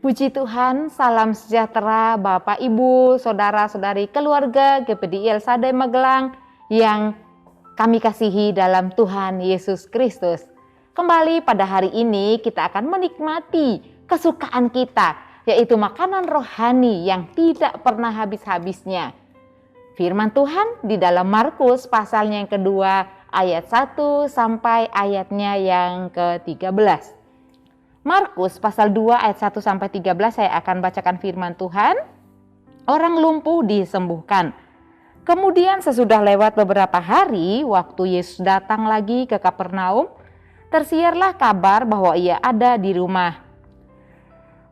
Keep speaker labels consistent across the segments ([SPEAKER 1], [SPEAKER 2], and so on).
[SPEAKER 1] Puji Tuhan, salam sejahtera Bapak, Ibu, Saudara-saudari, keluarga GPDI El Shaddai Magelang yang kami kasihi dalam Tuhan Yesus Kristus. Kembali pada hari ini kita akan menikmati kesukaan kita, yaitu makanan rohani yang tidak pernah habis-habisnya. Firman Tuhan di dalam Markus pasalnya yang kedua ayat 1 sampai ayatnya yang ke-13. Markus pasal 2 ayat 1 sampai 13 saya akan bacakan firman Tuhan. Orang lumpuh disembuhkan. Kemudian sesudah lewat beberapa hari, waktu Yesus datang lagi ke Kapernaum, tersiarlah kabar bahwa ia ada di rumah.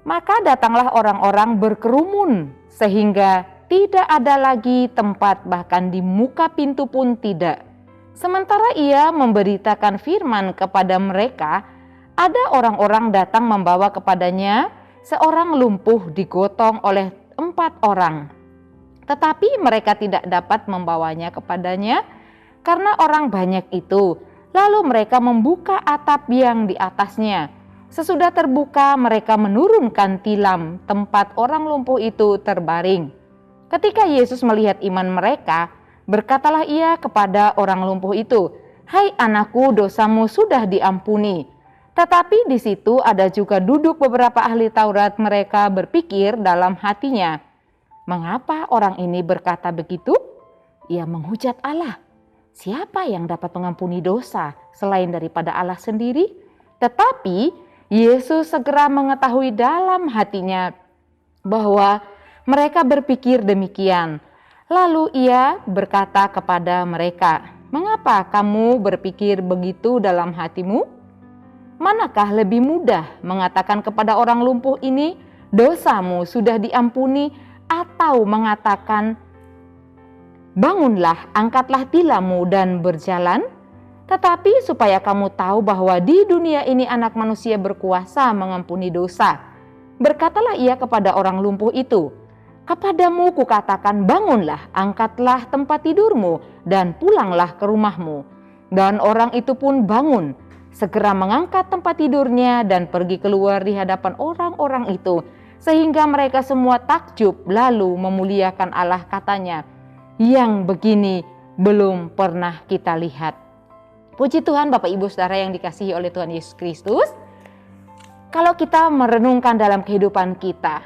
[SPEAKER 1] Maka datanglah orang-orang berkerumun sehingga tidak ada lagi tempat, bahkan di muka pintu pun tidak. Sementara ia memberitakan firman kepada mereka, ada orang-orang datang membawa kepadanya seorang lumpuh digotong oleh 4 orang. Tetapi mereka tidak dapat membawanya kepadanya karena orang banyak itu. Lalu mereka membuka atap yang di atasnya. Sesudah terbuka mereka menurunkan tilam tempat orang lumpuh itu terbaring. Ketika Yesus melihat iman mereka, berkatalah ia kepada orang lumpuh itu, "Hai anakku, dosamu sudah diampuni." Tetapi di situ ada juga duduk beberapa ahli Taurat. Mereka berpikir dalam hatinya, "Mengapa orang ini berkata begitu? Ia menghujat Allah. Siapa yang dapat mengampuni dosa selain daripada Allah sendiri?" Tetapi Yesus segera mengetahui dalam hatinya bahwa mereka berpikir demikian. Lalu ia berkata kepada mereka, "Mengapa kamu berpikir begitu dalam hatimu? Manakah lebih mudah mengatakan kepada orang lumpuh ini, dosamu sudah diampuni, atau mengatakan, bangunlah, angkatlah tilammu dan berjalan? Tetapi supaya kamu tahu bahwa di dunia ini anak manusia berkuasa mengampuni dosa." Berkatalah ia kepada orang lumpuh itu, "Kepadamu kukatakan, bangunlah, angkatlah tempat tidurmu dan pulanglah ke rumahmu." Dan orang itu pun bangun, segera mengangkat tempat tidurnya dan pergi keluar di hadapan orang-orang itu, sehingga mereka semua takjub lalu memuliakan Allah, katanya, "Yang begini belum pernah kita lihat." Puji Tuhan, Bapak Ibu Saudara yang dikasihi oleh Tuhan Yesus Kristus. Kalau kita merenungkan dalam kehidupan kita,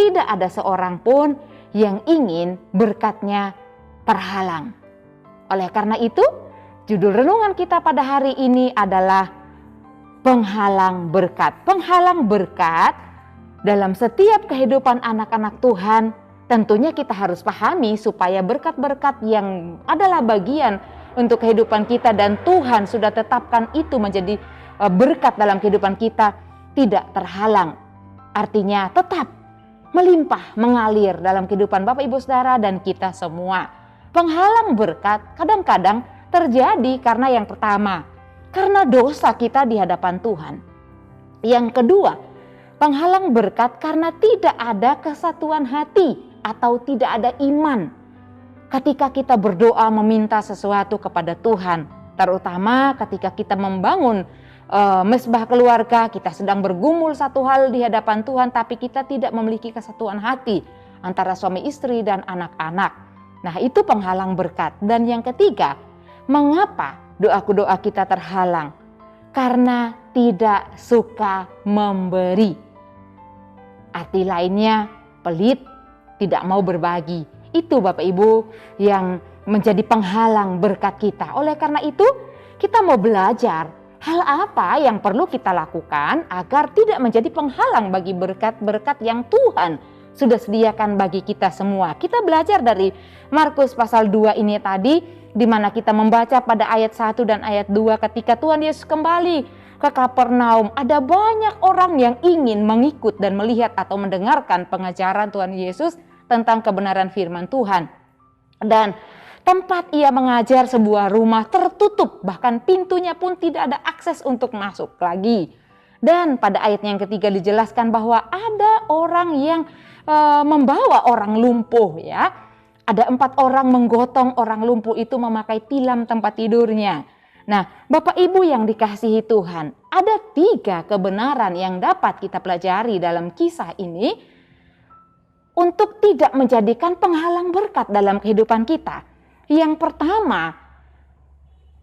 [SPEAKER 1] tidak ada seorang pun yang ingin berkatnya terhalang. Oleh karena itu, judul renungan kita pada hari ini adalah penghalang berkat. Penghalang berkat dalam setiap kehidupan anak-anak Tuhan, tentunya kita harus pahami supaya berkat-berkat yang adalah bagian untuk kehidupan kita dan Tuhan sudah tetapkan itu menjadi berkat dalam kehidupan kita tidak terhalang. Artinya tetap melimpah, mengalir dalam kehidupan Bapak Ibu Saudara dan kita semua. Penghalang berkat kadang-kadang terjadi karena yang pertama, karena dosa kita di hadapan Tuhan. Yang kedua, penghalang berkat karena tidak ada kesatuan hati atau tidak ada iman. Ketika kita berdoa meminta sesuatu kepada Tuhan, terutama ketika kita membangun mesbah keluarga, kita sedang bergumul satu hal di hadapan Tuhan, tapi kita tidak memiliki kesatuan hati antara suami istri dan anak-anak. Nah, itu penghalang berkat. Dan yang ketiga, mengapa doa kita terhalang? Karena tidak suka memberi. Arti lainnya, pelit, tidak mau berbagi. Itu Bapak Ibu yang menjadi penghalang berkat kita. Oleh karena itu, kita mau belajar hal apa yang perlu kita lakukan agar tidak menjadi penghalang bagi berkat-berkat yang Tuhan sudah sediakan bagi kita semua. Kita belajar dari Markus pasal 2 ini tadi, di mana kita membaca pada ayat 1 dan ayat 2 ketika Tuhan Yesus kembali ke Kapernaum. Ada banyak orang yang ingin mengikut dan melihat atau mendengarkan pengajaran Tuhan Yesus tentang kebenaran firman Tuhan. Dan tempat ia mengajar sebuah rumah tertutup, bahkan pintunya pun tidak ada akses untuk masuk lagi. Dan pada ayat yang ketiga dijelaskan bahwa ada orang yang membawa orang lumpuh, ya. Ada 4 orang menggotong orang lumpuh itu memakai tilam tempat tidurnya. Nah, Bapak Ibu yang dikasihi Tuhan, ada 3 kebenaran yang dapat kita pelajari dalam kisah ini untuk tidak menjadikan penghalang berkat dalam kehidupan kita. Yang pertama,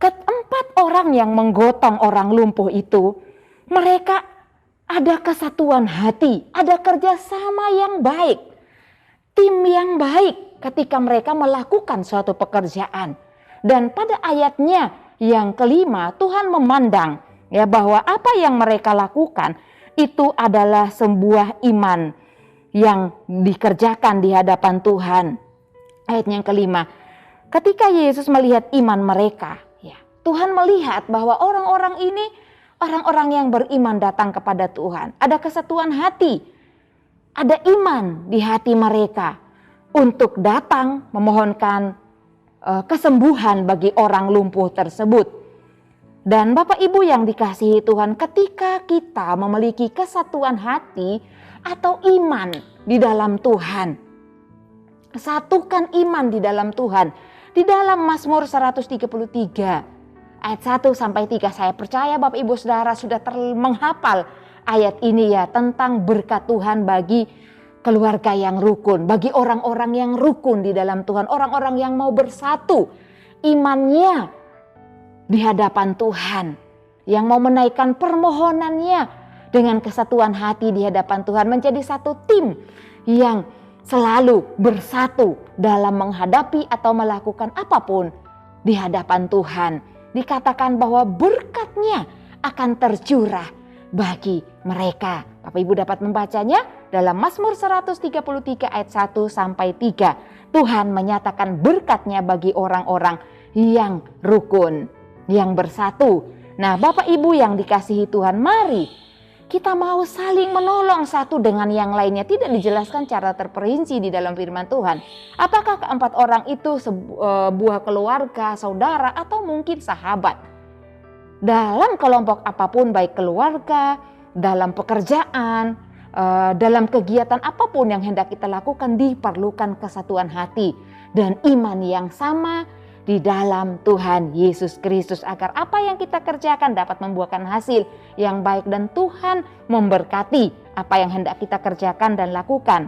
[SPEAKER 1] keempat orang yang menggotong orang lumpuh itu, mereka ada kesatuan hati, ada kerjasama yang baik, tim yang baik ketika mereka melakukan suatu pekerjaan. Dan pada ayatnya yang kelima, Tuhan memandang ya bahwa apa yang mereka lakukan itu adalah sebuah iman yang dikerjakan di hadapan Tuhan. Ayat yang kelima, ketika Yesus melihat iman mereka, ya, Tuhan melihat bahwa orang-orang ini orang-orang yang beriman datang kepada Tuhan. Ada kesatuan hati, ada iman di hati mereka untuk datang memohonkan kesembuhan bagi orang lumpuh tersebut. Dan Bapak Ibu yang dikasihi Tuhan, ketika kita memiliki kesatuan hati atau iman di dalam Tuhan, satukan iman di dalam Tuhan. Di dalam Mazmur 133 ayat 1 sampai 3, saya percaya Bapak Ibu Saudara sudah menghafal ayat ini ya, tentang berkat Tuhan bagi keluarga yang rukun, bagi orang-orang yang rukun di dalam Tuhan, orang-orang yang mau bersatu imannya di hadapan Tuhan, yang mau menaikkan permohonannya dengan kesatuan hati di hadapan Tuhan, menjadi satu tim yang selalu bersatu dalam menghadapi atau melakukan apapun di hadapan Tuhan. Dikatakan bahwa berkatnya akan tercurah bagi mereka. Bapak Ibu dapat membacanya dalam Mazmur 133 ayat 1 sampai 3. Tuhan menyatakan berkatnya bagi orang-orang yang rukun, yang bersatu. Nah, Bapak Ibu yang dikasihi Tuhan, mari kita mau saling menolong satu dengan yang lainnya. Tidak dijelaskan cara terperinci di dalam firman Tuhan. Apakah keempat orang itu sebuah keluarga, saudara, atau mungkin sahabat? Dalam kelompok apapun, baik keluarga, dalam pekerjaan, dalam kegiatan apapun yang hendak kita lakukan, diperlukan kesatuan hati dan iman yang sama di dalam Tuhan Yesus Kristus, agar apa yang kita kerjakan dapat membuahkan hasil yang baik dan Tuhan memberkati apa yang hendak kita kerjakan dan lakukan.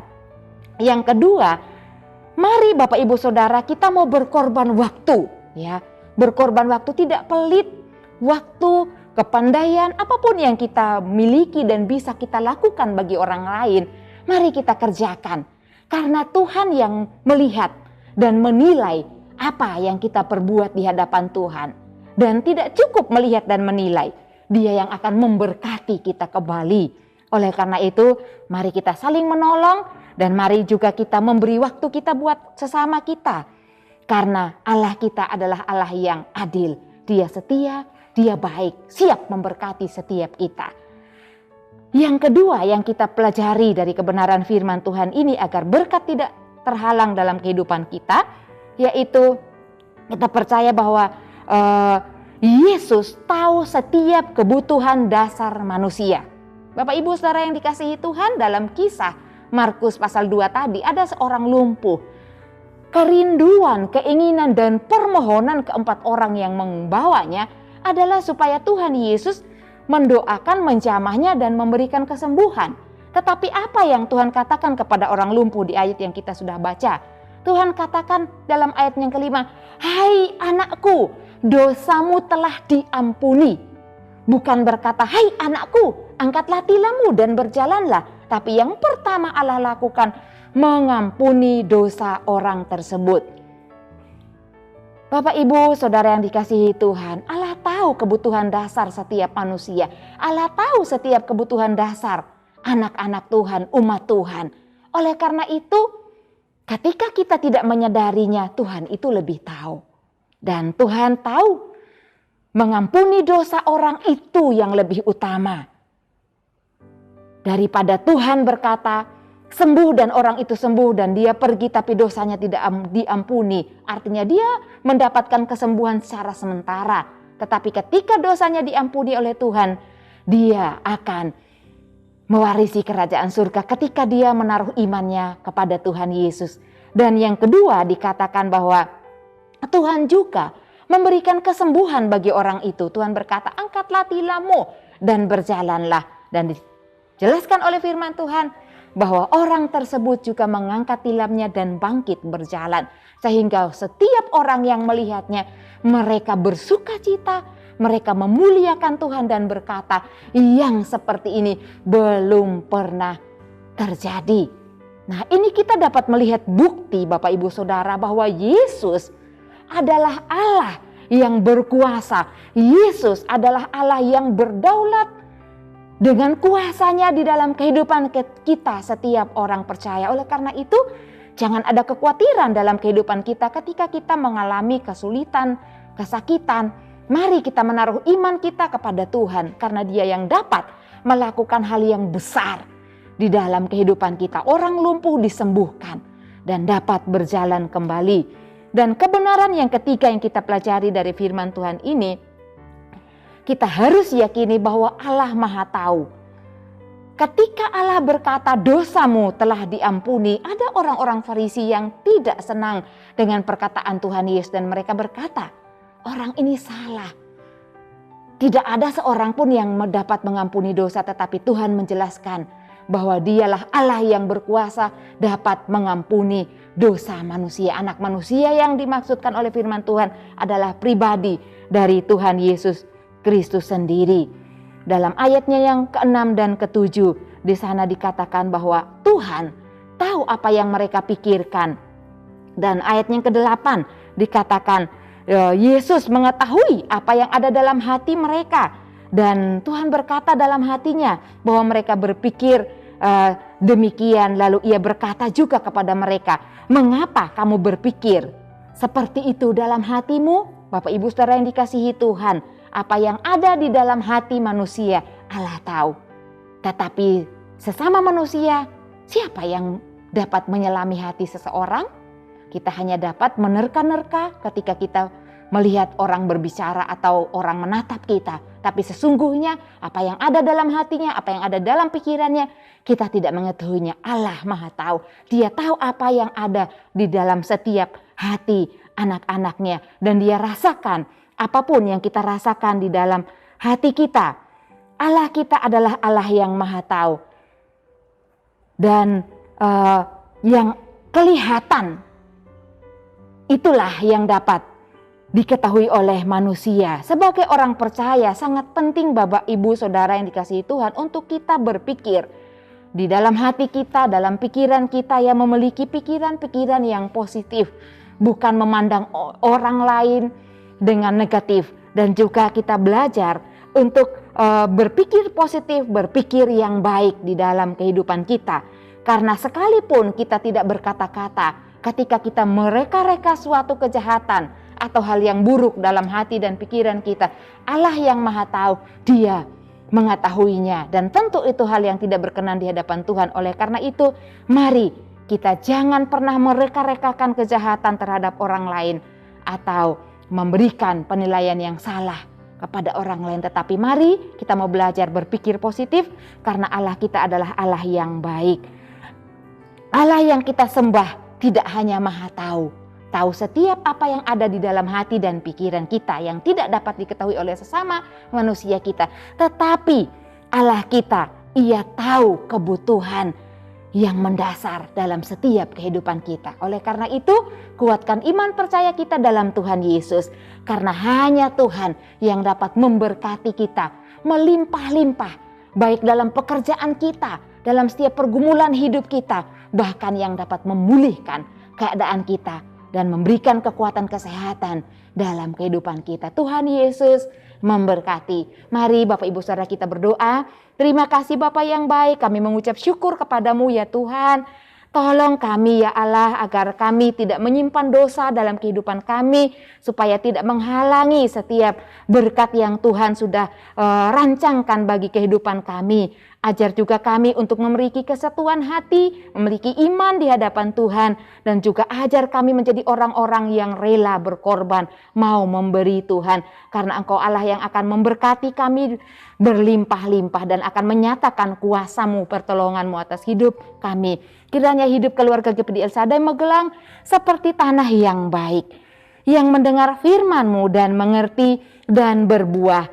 [SPEAKER 1] Yang kedua, mari Bapak Ibu Saudara, kita mau berkorban waktu, ya. Berkorban waktu, tidak pelit waktu, kepandaian, apapun yang kita miliki dan bisa kita lakukan bagi orang lain, mari kita kerjakan. Karena Tuhan yang melihat dan menilai apa yang kita perbuat di hadapan Tuhan. Dan tidak cukup melihat dan menilai, Dia yang akan memberkati kita kembali. Oleh karena itu, mari kita saling menolong dan mari juga kita memberi waktu kita buat sesama kita. Karena Allah kita adalah Allah yang adil. Dia setia, Dia baik, siap memberkati setiap kita. Yang kedua yang kita pelajari dari kebenaran firman Tuhan ini agar berkat tidak terhalang dalam kehidupan kita, yaitu kita percaya bahwa Yesus tahu setiap kebutuhan dasar manusia. Bapak Ibu Saudara yang dikasihi Tuhan, dalam kisah Markus pasal 2 tadi ada seorang lumpuh. Kerinduan, keinginan dan permohonan keempat orang yang membawanya adalah supaya Tuhan Yesus mendoakan, menjamahnya dan memberikan kesembuhan. Tetapi apa yang Tuhan katakan kepada orang lumpuh di ayat yang kita sudah baca? Tuhan katakan dalam ayat yang kelima, "Hai anakku, dosamu telah diampuni." Bukan berkata, "Hai anakku, angkatlah tilammu dan berjalanlah." Tapi yang pertama Allah lakukan, mengampuni dosa orang tersebut. Bapak Ibu Saudara yang dikasihi Tuhan, Allah tahu kebutuhan dasar setiap manusia. Allah tahu setiap kebutuhan dasar anak-anak Tuhan, umat Tuhan. Oleh karena itu, ketika kita tidak menyadarinya, Tuhan itu lebih tahu. Dan Tuhan tahu mengampuni dosa orang itu yang lebih utama. Daripada Tuhan berkata, sembuh dan orang itu sembuh dan dia pergi tapi dosanya tidak diampuni. Artinya dia mendapatkan kesembuhan secara sementara. Tetapi ketika dosanya diampuni oleh Tuhan, dia akan mewarisi kerajaan surga ketika dia menaruh imannya kepada Tuhan Yesus. Dan yang kedua dikatakan bahwa Tuhan juga memberikan kesembuhan bagi orang itu. Tuhan berkata, angkatlah tilammu dan berjalanlah. Dan dijelaskan oleh firman Tuhan bahwa orang tersebut juga mengangkat tilamnya dan bangkit berjalan. Sehingga setiap orang yang melihatnya, mereka bersuka cita, mereka memuliakan Tuhan dan berkata, yang seperti ini belum pernah terjadi. Nah, ini kita dapat melihat bukti Bapak Ibu Saudara bahwa Yesus adalah Allah yang berkuasa. Yesus adalah Allah yang berdaulat dengan kuasanya di dalam kehidupan kita setiap orang percaya. Oleh karena itu, jangan ada kekhawatiran dalam kehidupan kita ketika kita mengalami kesulitan, kesakitan. Mari kita menaruh iman kita kepada Tuhan karena Dia yang dapat melakukan hal yang besar di dalam kehidupan kita. Orang lumpuh disembuhkan dan dapat berjalan kembali. Dan kebenaran yang ketiga yang kita pelajari dari firman Tuhan ini, kita harus yakini bahwa Allah Maha Tahu. Ketika Allah berkata dosamu telah diampuni, ada orang-orang Farisi yang tidak senang dengan perkataan Tuhan Yesus dan mereka berkata, orang ini salah. Tidak ada seorang pun yang dapat mengampuni dosa, tetapi Tuhan menjelaskan bahwa Dialah Allah yang berkuasa dapat mengampuni dosa manusia. Anak manusia yang dimaksudkan oleh firman Tuhan adalah pribadi dari Tuhan Yesus Kristus sendiri. Dalam ayatnya yang ke-6 dan ke-7 di sana dikatakan bahwa Tuhan tahu apa yang mereka pikirkan. Dan ayat yang ke-8 dikatakan Yesus mengetahui apa yang ada dalam hati mereka. Dan Tuhan berkata dalam hatinya bahwa mereka berpikir demikian. Lalu Ia berkata juga kepada mereka, mengapa kamu berpikir seperti itu dalam hatimu? Bapak Ibu Saudara yang dikasihi Tuhan, apa yang ada di dalam hati manusia Allah tahu. Tetapi sesama manusia, siapa yang dapat menyelami hati seseorang? Kita hanya dapat menerka-nerka ketika kita melihat orang berbicara atau orang menatap kita. Tapi sesungguhnya apa yang ada dalam hatinya, apa yang ada dalam pikirannya, kita tidak mengetahuinya. Allah Maha Tahu. Dia tahu apa yang ada di dalam setiap hati anak-anaknya. Dan Dia rasakan apapun yang kita rasakan di dalam hati kita. Allah kita adalah Allah yang Maha Tahu. Dan yang kelihatan, itulah yang dapat diketahui oleh manusia. Sebagai orang percaya, sangat penting Bapak Ibu Saudara yang dikasihi Tuhan untuk kita berpikir di dalam hati kita, dalam pikiran kita yang memiliki pikiran-pikiran yang positif, bukan memandang orang lain dengan negatif. Dan juga kita belajar untuk berpikir positif, berpikir yang baik di dalam kehidupan kita. Karena sekalipun kita tidak berkata-kata, ketika kita mereka-reka suatu kejahatan atau hal yang buruk dalam hati dan pikiran kita, Allah yang Maha Tahu, Dia mengetahuinya. Dan tentu itu hal yang tidak berkenan di hadapan Tuhan. Oleh karena itu, mari kita jangan pernah mereka-rekakan kejahatan terhadap orang lain atau memberikan penilaian yang salah kepada orang lain. Tetapi mari kita mau belajar berpikir positif karena Allah kita adalah Allah yang baik. Allah yang kita sembah tidak hanya Maha Tahu, tahu setiap apa yang ada di dalam hati dan pikiran kita yang tidak dapat diketahui oleh sesama manusia kita. Tetapi Allah kita, Ia tahu kebutuhan yang mendasar dalam setiap kehidupan kita. Oleh karena itu, kuatkan iman percaya kita dalam Tuhan Yesus. Karena hanya Tuhan yang dapat memberkati kita melimpah-limpah, baik dalam pekerjaan kita, dalam setiap pergumulan hidup kita, bahkan yang dapat memulihkan keadaan kita dan memberikan kekuatan kesehatan dalam kehidupan kita. Tuhan Yesus memberkati. Mari Bapak Ibu Saudara kita berdoa. Terima kasih Bapa yang baik, kami mengucap syukur kepadamu ya Tuhan. Tolong kami ya Allah agar kami tidak menyimpan dosa dalam kehidupan kami, supaya tidak menghalangi setiap berkat yang Tuhan sudah rancangkan bagi kehidupan kami. Ajar juga kami untuk memiliki kesatuan hati, memiliki iman di hadapan Tuhan, dan juga ajar kami menjadi orang-orang yang rela berkorban, mau memberi Tuhan. Karena Engkau Allah yang akan memberkati kami berlimpah-limpah dan akan menyatakan kuasa-Mu, pertolongan-Mu atas hidup kami. Kiranya hidup keluarga GPD El Shaddai Magelang seperti tanah yang baik, yang mendengar firman-Mu dan mengerti dan berbuah.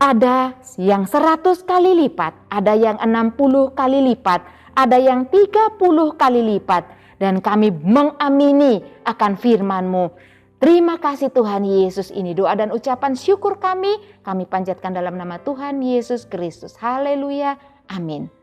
[SPEAKER 1] Ada yang 100 kali lipat, ada yang 60 kali lipat, ada yang 30 kali lipat. Dan kami mengamini akan firman-Mu. Terima kasih Tuhan Yesus, ini doa dan ucapan syukur kami panjatkan dalam nama Tuhan Yesus Kristus. Haleluya, amin.